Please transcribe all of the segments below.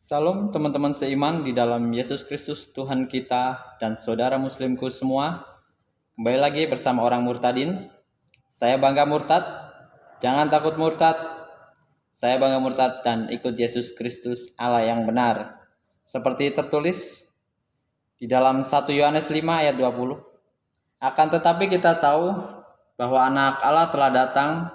Salam teman-teman seiman di dalam Yesus Kristus Tuhan kita dan saudara muslimku semua. Kembali lagi bersama orang murtadin. Saya bangga murtad, jangan takut murtad. Saya bangga murtad dan ikut Yesus Kristus Allah yang benar. Seperti tertulis di dalam 1 Yohanes 5 ayat 20. Akan tetapi kita tahu bahwa anak Allah telah datang,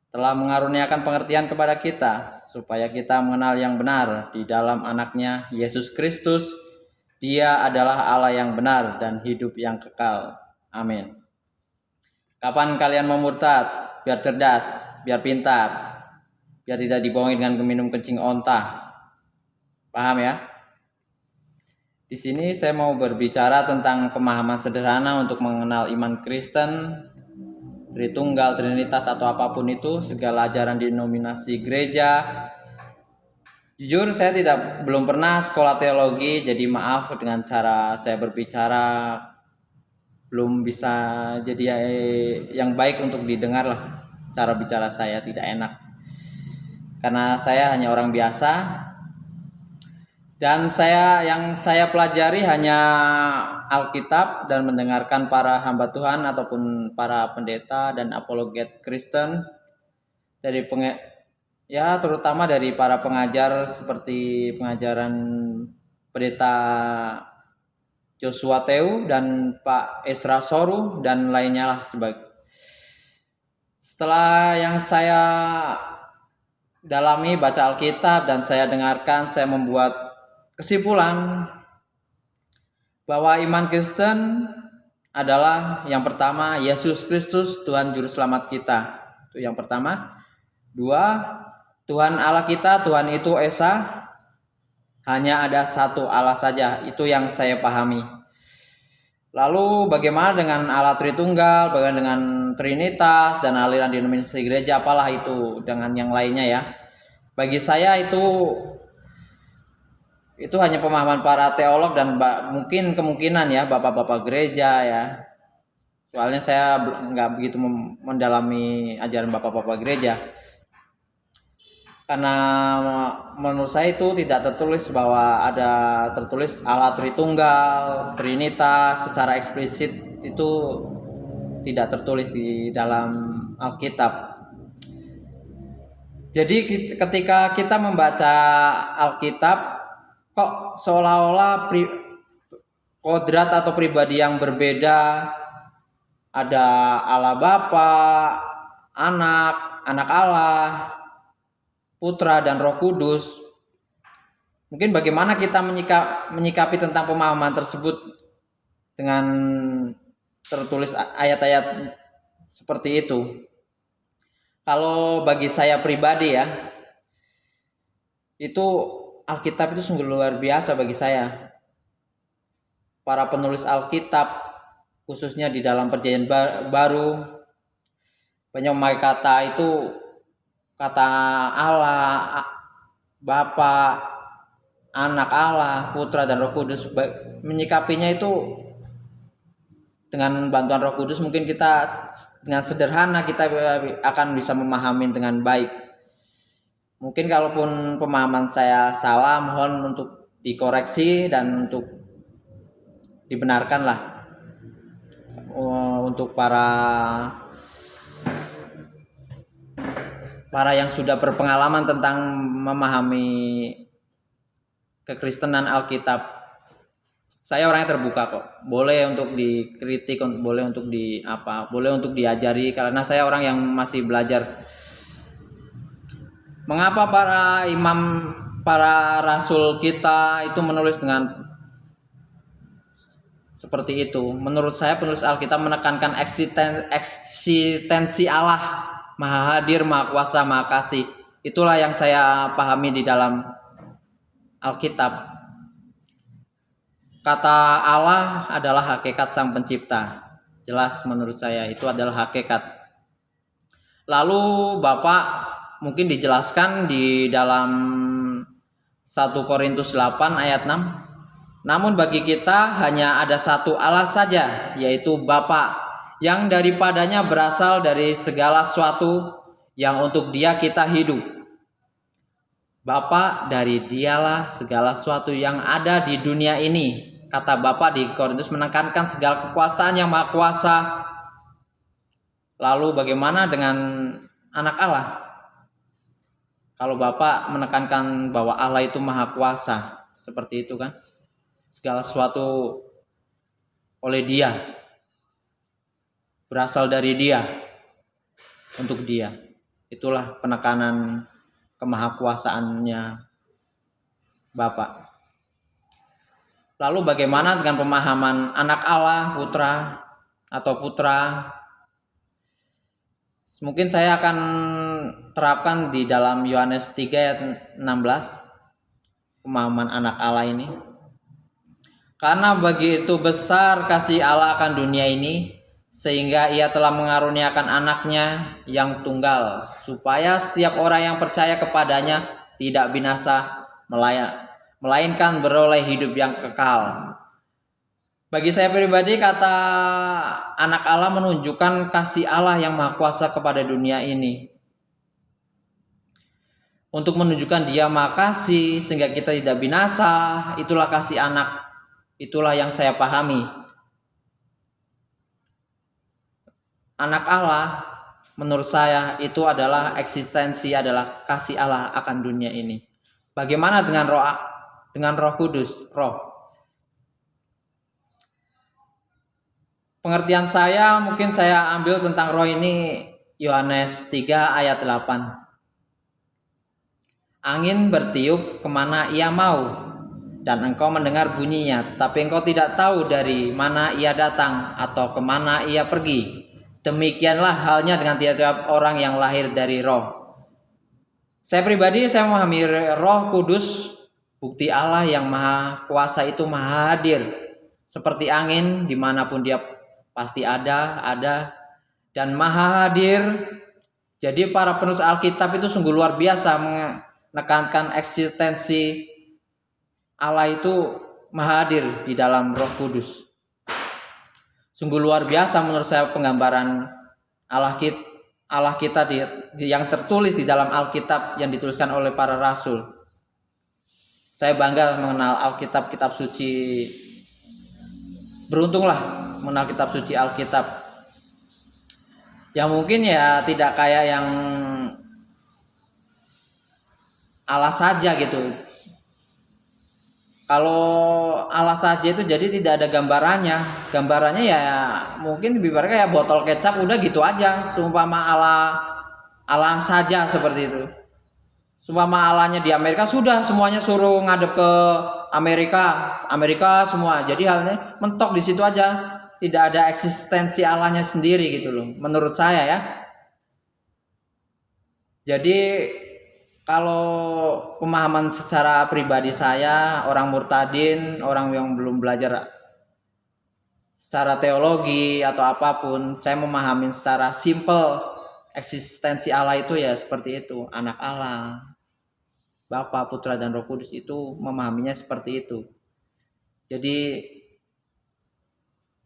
telah mengaruniakan pengertian kepada kita, supaya kita mengenal yang benar di dalam anaknya Yesus Kristus. Dia adalah Allah yang benar dan hidup yang kekal. Amin. Kapan kalian mau murtad? Biar cerdas, biar pintar, biar tidak dibohongi dengan minum kencing onta. Paham ya? Di sini saya mau berbicara tentang pemahaman sederhana untuk mengenal iman Kristen, Tritunggal, Trinitas atau apapun itu, segala ajaran denominasi gereja. Jujur saya belum pernah sekolah teologi, jadi maaf dengan cara saya berbicara belum bisa jadi yang baik untuk didengar lah. Cara bicara saya tidak enak karena saya hanya orang biasa dan yang saya pelajari hanya Alkitab dan mendengarkan para hamba Tuhan ataupun para pendeta dan apologet Kristen dari terutama dari para pengajar seperti pengajaran pendeta Joshua Teu dan Pak Esra Soru dan lainnya lah Setelah yang saya dalami baca Alkitab dan saya dengarkan, saya membuat kesimpulan bahwa iman Kristen adalah yang pertama Yesus Kristus Tuhan Juru Selamat kita. Itu yang pertama. Dua, Tuhan Allah kita, Tuhan itu Esa. Hanya ada satu Allah saja. Itu yang saya pahami. Lalu bagaimana dengan Allah Tritunggal, bagaimana dengan Trinitas dan aliran denominasi gereja, apalah itu dengan yang lainnya ya. Bagi saya itu hanya pemahaman para teolog dan mungkin kemungkinan ya bapak-bapak gereja ya. Soalnya saya nggak begitu mendalami ajaran bapak-bapak gereja. Karena menurut saya itu tidak tertulis bahwa tertulis Allah Tritunggal, Trinitas secara eksplisit, itu tidak tertulis di dalam Alkitab. Jadi ketika kita membaca Alkitab, kok seolah-olah kodrat atau pribadi yang berbeda, ada Allah Bapa, anak Allah, Putra dan Roh Kudus. Mungkin bagaimana kita menyikapi tentang pemahaman tersebut dengan tertulis ayat-ayat seperti itu. Kalau bagi saya pribadi ya, itu Alkitab itu sungguh luar biasa bagi saya. Para penulis Alkitab, khususnya di dalam Perjanjian Baru, banyak memakai kata Allah, Bapa, Anak Allah, Putra dan Roh Kudus. Menyikapinya itu dengan bantuan Roh Kudus mungkin kita dengan sederhana kita akan bisa memahami dengan baik. Mungkin kalaupun pemahaman saya salah, mohon untuk dikoreksi dan untuk dibenarkan lah untuk para yang sudah berpengalaman tentang memahami kekristenan Alkitab. Saya orangnya terbuka kok. Boleh untuk dikritik, boleh untuk boleh untuk diajari karena saya orang yang masih belajar. Mengapa para imam, para rasul kita itu menulis dengan seperti itu? Menurut saya penulis Alkitab menekankan eksistensi Allah, Maha Hadir, Maha Kuasa, Maha Kasih. Itulah yang saya pahami di dalam Alkitab. Kata Allah adalah hakikat Sang Pencipta. Jelas menurut saya itu adalah hakikat. Lalu Bapak mungkin dijelaskan di dalam 1 Korintus 8 ayat 6. Namun bagi kita hanya ada satu Allah saja, yaitu Bapa, yang daripadanya berasal dari segala sesuatu, yang untuk Dia kita hidup. Bapa, dari Dialah segala sesuatu yang ada di dunia ini. Kata Bapa di Korintus menekankan segala kekuasaan yang maha kuasa. Lalu bagaimana dengan anak Allah? Kalau Bapa menekankan bahwa Allah itu maha kuasa, seperti itu kan? Segala sesuatu oleh Dia, berasal dari Dia, untuk Dia. Itulah penekanan kemahakuasaannya Bapa. Lalu bagaimana dengan pemahaman anak Allah, putra atau putra? Mungkin saya akan terapkan di dalam Yohanes 3 ayat 16, pemahaman anak Allah ini. Karena begitu besar kasih Allah akan dunia ini, sehingga Ia telah mengaruniakan anaknya yang tunggal, supaya setiap orang yang percaya kepadanya tidak binasa, melainkan beroleh hidup yang kekal. Bagi saya pribadi, kata anak Allah menunjukkan kasih Allah yang maha kuasa kepada dunia ini. Untuk menunjukkan Dia maha kasih sehingga kita tidak binasa, itulah kasih anak. Itulah yang saya pahami. Anak Allah menurut saya itu adalah eksistensi, adalah kasih Allah akan dunia ini. Bagaimana dengan Roh Kudus, Roh? Pengertian saya mungkin saya ambil tentang roh ini Yohanes 3 ayat 8. Angin bertiup kemana ia mau, dan engkau mendengar bunyinya, tapi engkau tidak tahu dari mana ia datang atau kemana ia pergi. Demikianlah halnya dengan tiap-tiap orang yang lahir dari roh. Saya pribadi, saya memahami Roh Kudus, bukti Allah yang maha kuasa itu maha hadir. Seperti angin, dimanapun Dia pasti ada, dan maha hadir. Jadi para penulis Alkitab itu sungguh luar biasa menekankan eksistensi Allah itu maha hadir di dalam Roh Kudus. Sungguh luar biasa menurut saya penggambaran Allah kita yang tertulis di dalam Alkitab yang dituliskan oleh para rasul. Saya bangga mengenal Alkitab, kitab suci. Beruntunglah mengenal kitab suci Alkitab. Yang mungkin ya tidak kayak yang Allah saja gitu. Kalau Allah saja itu jadi tidak ada gambarannya. Gambarannya ya mungkin ibaratnya kayak botol kecap udah gitu aja. Seumpama Allah saja seperti itu. Seumpama Allahnya di Amerika sudah semuanya suruh ngadep ke Amerika semua. Jadi halnya mentok di situ aja. Tidak ada eksistensi Allahnya sendiri gitu loh. Menurut saya ya. Jadi kalau pemahaman secara pribadi saya, orang murtadin, orang yang belum belajar secara teologi atau apapun, saya memahami secara simple eksistensi Allah itu ya seperti itu. Anak Allah, Bapa, Putra, dan Roh Kudus itu memahaminya seperti itu. Jadi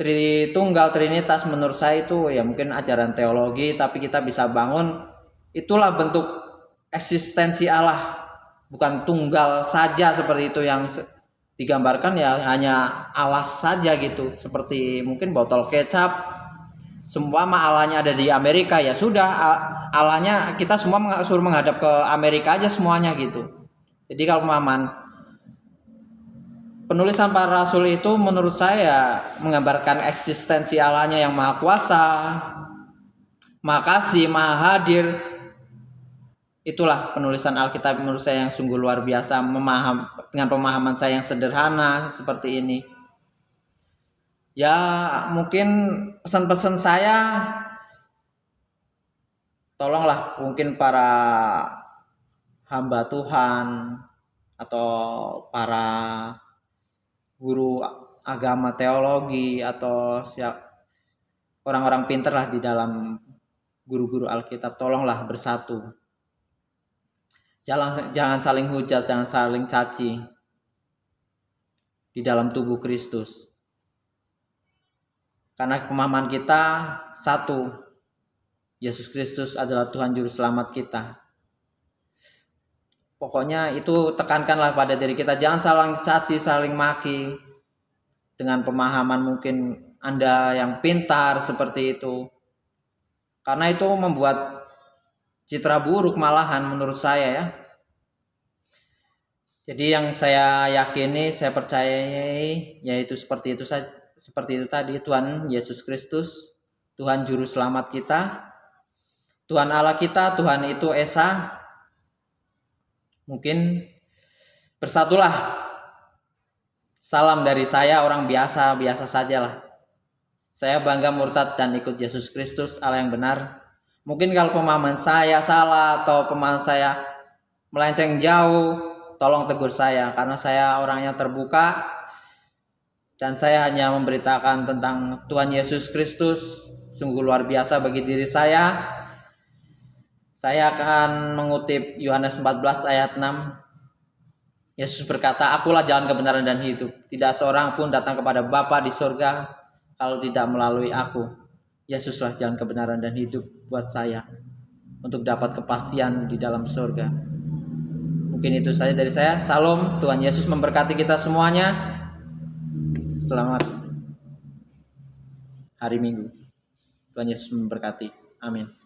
Tritunggal Trinitas menurut saya itu ya mungkin ajaran teologi, tapi kita bisa bangun itulah bentuk eksistensi Allah, bukan tunggal saja seperti itu yang digambarkan ya hanya Allah saja gitu, seperti mungkin botol kecap. Semua Allahnya ada di Amerika ya sudah, Allahnya kita semua suruh menghadap ke Amerika aja semuanya gitu. Jadi kalau pemahaman penulisan para rasul itu menurut saya menggambarkan eksistensi Allahnya yang maha kuasa, maha kasih, maha hadir. Itulah penulisan Alkitab menurut saya yang sungguh luar biasa, dengan pemahaman saya yang sederhana seperti ini. Ya mungkin pesan-pesan saya, tolonglah mungkin para hamba Tuhan atau para guru agama teologi atau orang-orang pintar lah di dalam guru-guru Alkitab, tolonglah bersatu. Jangan saling hujat, jangan saling caci di dalam tubuh Kristus. Karena pemahaman kita satu, Yesus Kristus adalah Tuhan Juru Selamat kita. Pokoknya itu tekankanlah pada diri kita, jangan saling caci, saling maki dengan pemahaman mungkin Anda yang pintar seperti itu. Karena itu membuat citra buruk malahan menurut saya ya. Jadi yang saya yakini, saya percayai yaitu seperti itu saja, seperti itu tadi, Tuhan Yesus Kristus, Tuhan juru selamat kita, Tuhan Allah kita, Tuhan itu Esa. Mungkin bersatulah. Salam dari saya, orang biasa sajalah. Saya bangga murtad dan ikut Yesus Kristus, Allah yang benar. Mungkin kalau pemahaman saya salah atau pemahaman saya melenceng jauh, tolong tegur saya, karena saya orangnya terbuka dan saya hanya memberitakan tentang Tuhan Yesus Kristus. Sungguh luar biasa bagi diri saya. Saya akan mengutip Yohanes 14 ayat 6. Yesus berkata, "Akulah jalan kebenaran dan hidup. Tidak seorang pun datang kepada Bapa di surga kalau tidak melalui aku." Yesuslah jalan kebenaran dan hidup buat saya untuk dapat kepastian di dalam surga. Mungkin itu saja dari saya. Salam, Tuhan Yesus memberkati kita semuanya. Selamat hari Minggu. Tuhan Yesus memberkati. Amin.